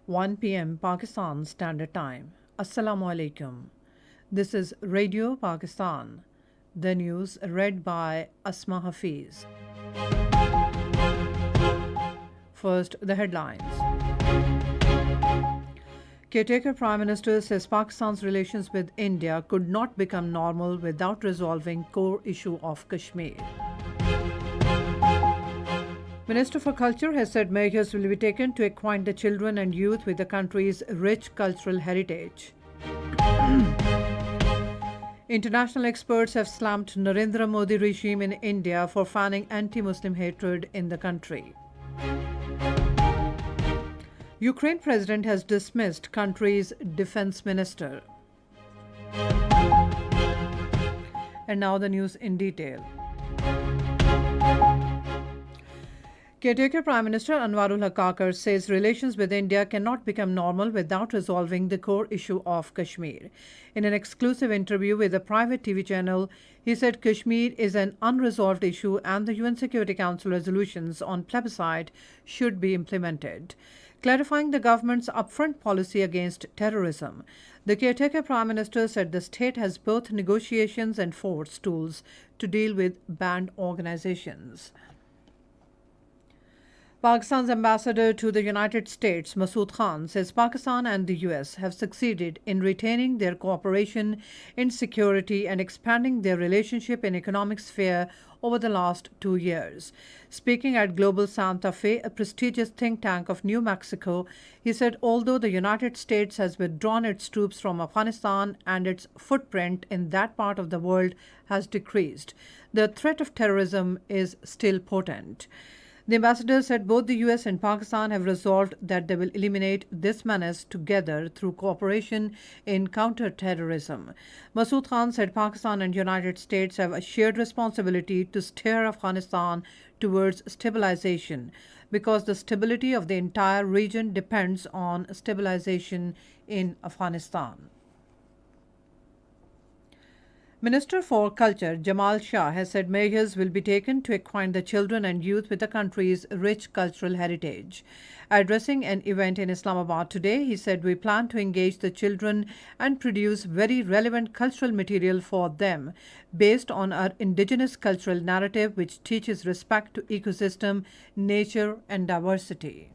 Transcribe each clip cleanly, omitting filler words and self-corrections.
1 p.m. Pakistan Standard Time. Assalamu alaikum. This is Radio Pakistan. The news read by Asma Hafiz. First, the headlines. Caretaker Prime Minister says Pakistan's relations with India could not become normal without resolving core issue of Kashmir. Minister for Culture has said measures will be taken to acquaint the children and youth with the country's rich cultural heritage. International experts have slammed Narendra Modi regime in India for fanning anti-Muslim hatred in the country. Ukraine president has dismissed country's defense minister. And now the news in detail. Caretaker Prime Minister Anwarul Haqqar says relations with India cannot become normal without resolving the core issue of Kashmir. In an exclusive interview with a private TV channel, he said Kashmir is an unresolved issue and the UN Security Council resolutions on plebiscite should be implemented. Clarifying the government's upfront policy against terrorism, the caretaker Prime Minister said the state has both negotiations and force tools to deal with banned organizations. Pakistan's ambassador to the United States, Masood Khan, says Pakistan and the US have succeeded in retaining their cooperation in security and expanding their relationship in economic sphere over the last 2 years. Speaking at Global Santa Fe, a prestigious think tank of New Mexico, he said although the United States has withdrawn its troops from Afghanistan and its footprint in that part of the world has decreased, the threat of terrorism is still potent. The ambassador said both the US and Pakistan have resolved that they will eliminate this menace together through cooperation in counter-terrorism. Masood Khan said Pakistan and United States have a shared responsibility to steer Afghanistan towards stabilization because the stability of the entire region depends on stabilization in Afghanistan. Minister for Culture Jamal Shah has said measures will be taken to acquaint the children and youth with the country's rich cultural heritage. Addressing an event in Islamabad today, he said we plan to engage the children and produce very relevant cultural material for them based on our indigenous cultural narrative which teaches respect to ecosystem, nature and diversity.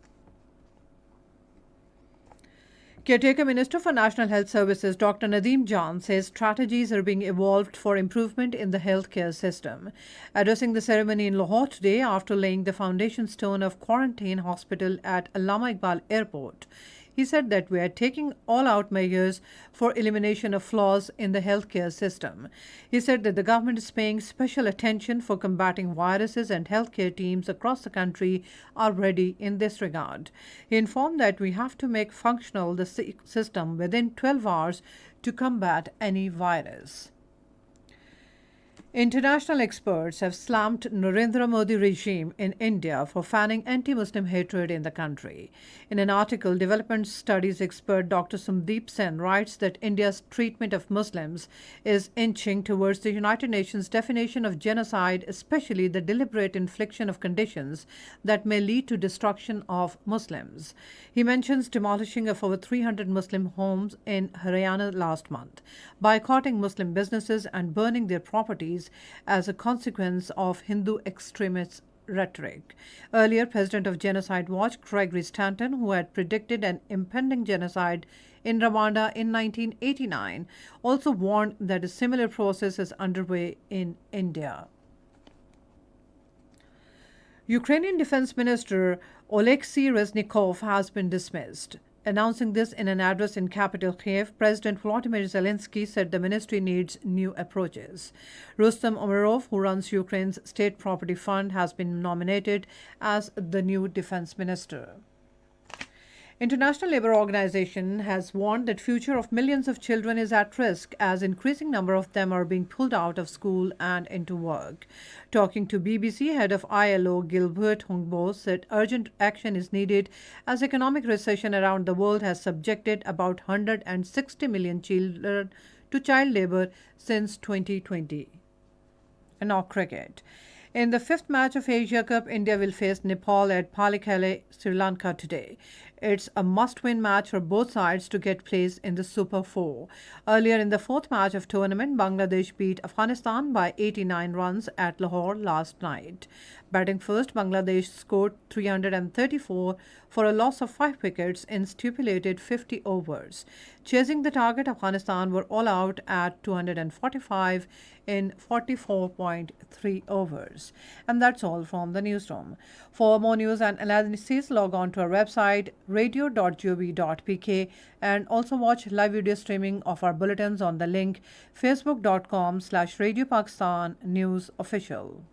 Caretaker Minister for National Health Services Dr. Nadeem Jan says strategies are being evolved for improvement in the healthcare system. Addressing the ceremony in Lahore today after laying the foundation stone of quarantine hospital at Allama Iqbal Airport, he said that we are taking all-out measures for elimination of flaws in the healthcare system. He said that the government is paying special attention for combating viruses and healthcare teams across the country are ready in this regard. He informed that we have to make functional the system within 12 hours to combat any virus. International experts have slammed Narendra Modi regime in India for fanning anti-Muslim hatred in the country. In an article, development studies expert Dr. Sumdeep Sen writes that India's treatment of Muslims is inching towards the United Nations definition of genocide, especially the deliberate infliction of conditions that may lead to destruction of Muslims. He mentions demolishing of over 300 Muslim homes in Haryana last month, boycotting Muslim businesses and burning their properties as a consequence of Hindu extremist rhetoric. Earlier, President of Genocide Watch Gregory Stanton, who had predicted an impending genocide in Rwanda in 1989, also warned that a similar process is underway in India. Ukrainian Defense Minister Oleksiy Reznikov has been dismissed. Announcing this in an address in capital Kiev, President Volodymyr Zelensky said the ministry needs new approaches. Rustem Umerov, who runs Ukraine's state property fund, has been nominated as the new defense minister. International Labour Organization has warned that future of millions of children is at risk as increasing number of them are being pulled out of school and into work. Talking to BBC, head of ILO Gilbert Hungbo said urgent action is needed as economic recession around the world has subjected about 160 million children to child labour since 2020. And now cricket. In the fifth match of Asia Cup, India will face Nepal at Palikkale, Sri Lanka today. It's a must-win match for both sides to get placed in the Super 4. Earlier in the fourth match of tournament, Bangladesh beat Afghanistan by 89 runs at Lahore last night. Batting first, Bangladesh scored 334 for a loss of 5 wickets in stipulated 50 overs. Chasing the target, Afghanistan were all out at 245 in 44.3 overs. And that's all from the newsroom. For more news and analysis, log on to our website radio.gov.pk and also watch live video streaming of our bulletins on the link facebook.com/Radio Pakistan News Official.